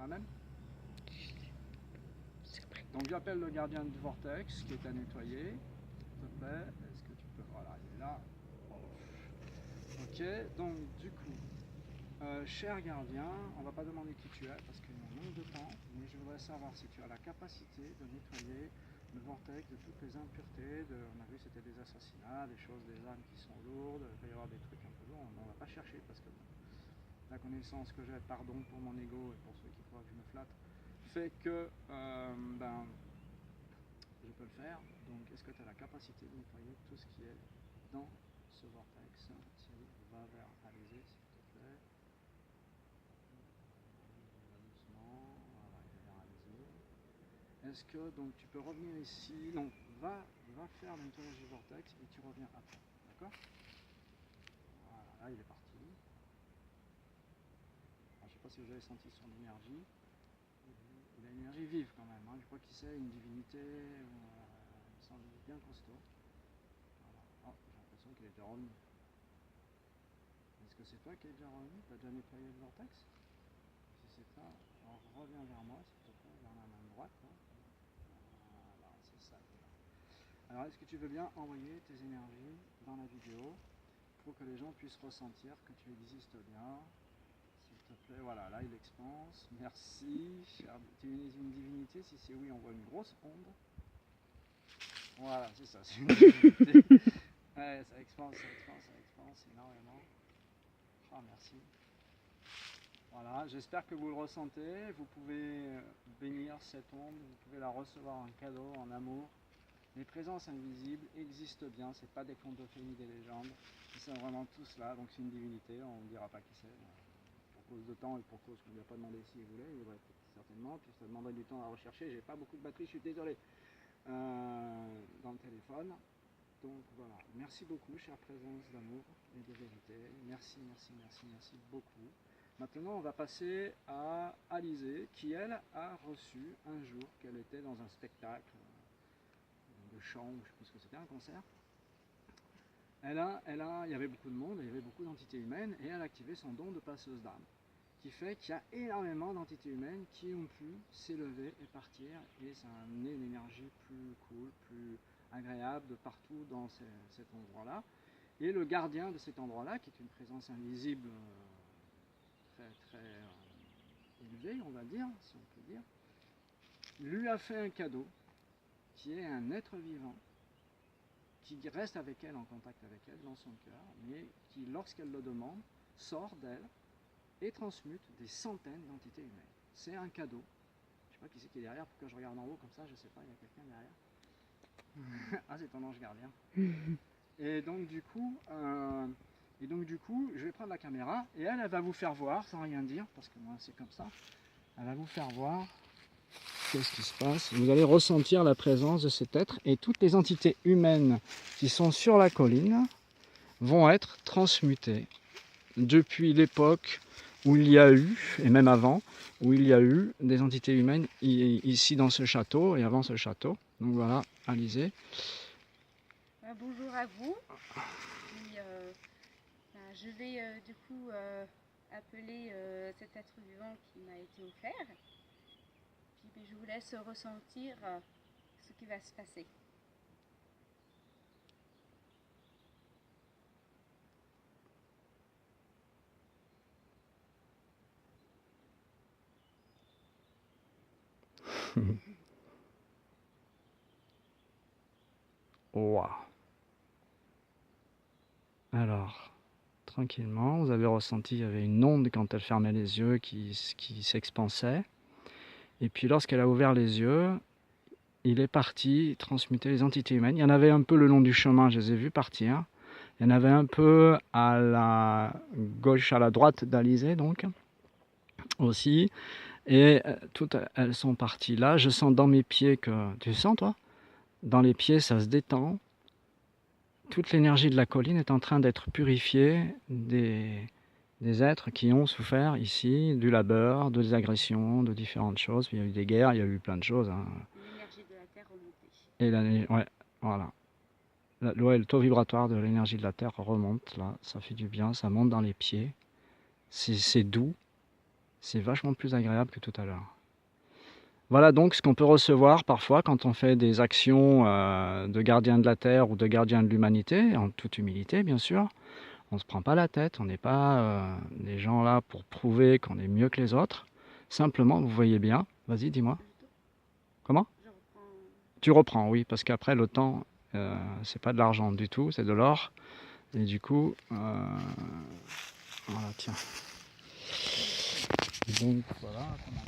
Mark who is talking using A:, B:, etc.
A: même. Donc j'appelle le gardien du vortex qui est à nettoyer. S'il te plaît, est-ce que tu peux... Voilà, il est là. Ok, donc du coup, cher gardien, on va pas demander qui tu es parce qu'il manque de temps, mais je voudrais savoir si tu as la capacité de nettoyer le vortex de toutes les impuretés. On a vu c'était des assassinats, des choses, des âmes qui sont lourdes, il peut y avoir des trucs un peu lourds, on va pas chercher parce que la connaissance que j'ai, pardon pour mon ego et pour ceux qui croient que je me flatte, fait que je peux le faire. Donc est-ce que tu as la capacité de nettoyer tout ce qui est dans ce vortex? Si va vers Alizé s'il te plaît. Doucement, voilà, il va vers Alizé. Est-ce que donc tu peux revenir ici? Non, va faire le nettoyage du vortex et tu reviens après. D'accord? Voilà, là il est parti. Alors, je ne sais pas si vous avez senti son énergie. Il a une énergie vive quand même, hein. Je crois qu'il sait une divinité, il semble bien costaud. Voilà. Oh, j'ai l'impression qu'il est déjà revenu. Est-ce que c'est toi qui es déjà revenu? Tu as déjà nettoyé le vortex? Si c'est ça, alors reviens vers moi s'il te plaît, vers la main droite. Hein. Voilà, c'est ça. Alors est-ce que tu veux bien envoyer tes énergies dans la vidéo pour que les gens puissent ressentir que tu existes bien? S'il te plaît, voilà, là il expanse. Merci. Tu es une divinité? Si c'est oui, on voit une grosse onde. Voilà, c'est ça, c'est une divinité. Ouais, ça expanse énormément. Ah, merci. Voilà, j'espère que vous le ressentez. Vous pouvez bénir cette onde, vous pouvez la recevoir en cadeau, en amour. Les présences invisibles existent bien, c'est pas des contes de fées ni des légendes. Ils sont vraiment tous là, donc c'est une divinité, on ne dira pas qui c'est. Pour cause de temps et pour cause qu'on ne lui a pas demandé s'il voulait, il voudrait certainement, puis ça demanderait du temps à rechercher. J'ai pas beaucoup de batterie, je suis désolé, dans le téléphone. Donc voilà, merci beaucoup, chère présence d'amour et de vérité. Merci, merci, merci, merci beaucoup. Maintenant, on va passer à Alizé, qui elle a reçu un jour qu'elle était dans un spectacle de chant, ou je pense que c'était un concert. Il y avait beaucoup de monde, il y avait beaucoup d'entités humaines, et elle a activé son don de passeuse d'âme, qui fait qu'il y a énormément d'entités humaines qui ont pu s'élever et partir, et ça a amené une énergie plus cool, plus agréable de partout dans cet endroit-là. Et le gardien de cet endroit-là, qui est une présence invisible très élevée, on va dire, si on peut dire, lui a fait un cadeau, qui est un être vivant, qui reste avec elle, en contact avec elle, dans son cœur, mais qui, lorsqu'elle le demande, sort d'elle et transmute des centaines d'entités humaines. C'est un cadeau. Je ne sais pas qui c'est qui est derrière, pourquoi je regarde en haut comme ça, je ne sais pas, il y a quelqu'un derrière. Ah, c'est ton ange gardien. Et donc du coup, je vais prendre la caméra et elle va vous faire voir, sans rien dire, parce que moi c'est comme ça, elle va vous faire voir qu'est-ce qui se passe. Vous allez ressentir la présence de cet être et toutes les entités humaines qui sont sur la colline vont être transmutées depuis l'époque où il y a eu, et même avant, où il y a eu des entités humaines ici dans ce château et avant ce château. Donc voilà, Alizé.
B: Bonjour à vous. Puis, je vais du coup appeler cet être vivant qui m'a été offert. Puis je vous laisse ressentir ce qui va se passer.
A: Wow. Alors, tranquillement, vous avez ressenti, il y avait une onde quand elle fermait les yeux qui s'expansait. Et puis lorsqu'elle a ouvert les yeux, il est parti transmuter les entités humaines. Il y en avait un peu le long du chemin, je les ai vus partir. Il y en avait un peu à la gauche, à la droite d'Alizé, donc, aussi. Et toutes, elles sont parties là. Je sens dans mes pieds que... Tu sens, toi? Dans les pieds, ça se détend. Toute l'énergie de la colline est en train d'être purifiée des êtres qui ont souffert ici du labeur, des agressions, de différentes choses. Il y a eu des guerres, il y a eu plein de choses. Hein.
B: L'énergie de la Terre remontée.
A: Et ouais, voilà. Le taux vibratoire de l'énergie de la Terre remonte, là, ça fait du bien, ça monte dans les pieds. C'est doux. C'est vachement plus agréable que tout à l'heure. Voilà donc ce qu'on peut recevoir parfois quand on fait des actions de gardien de la Terre ou de gardien de l'humanité, en toute humilité bien sûr. On ne se prend pas la tête, on n'est pas des gens là pour prouver qu'on est mieux que les autres. Simplement, vous voyez bien, vas-y dis-moi. Comment? Tu reprends, oui, parce qu'après le temps, c'est pas de l'argent du tout, c'est de l'or. Et du coup, voilà, tiens. Donc voilà, comment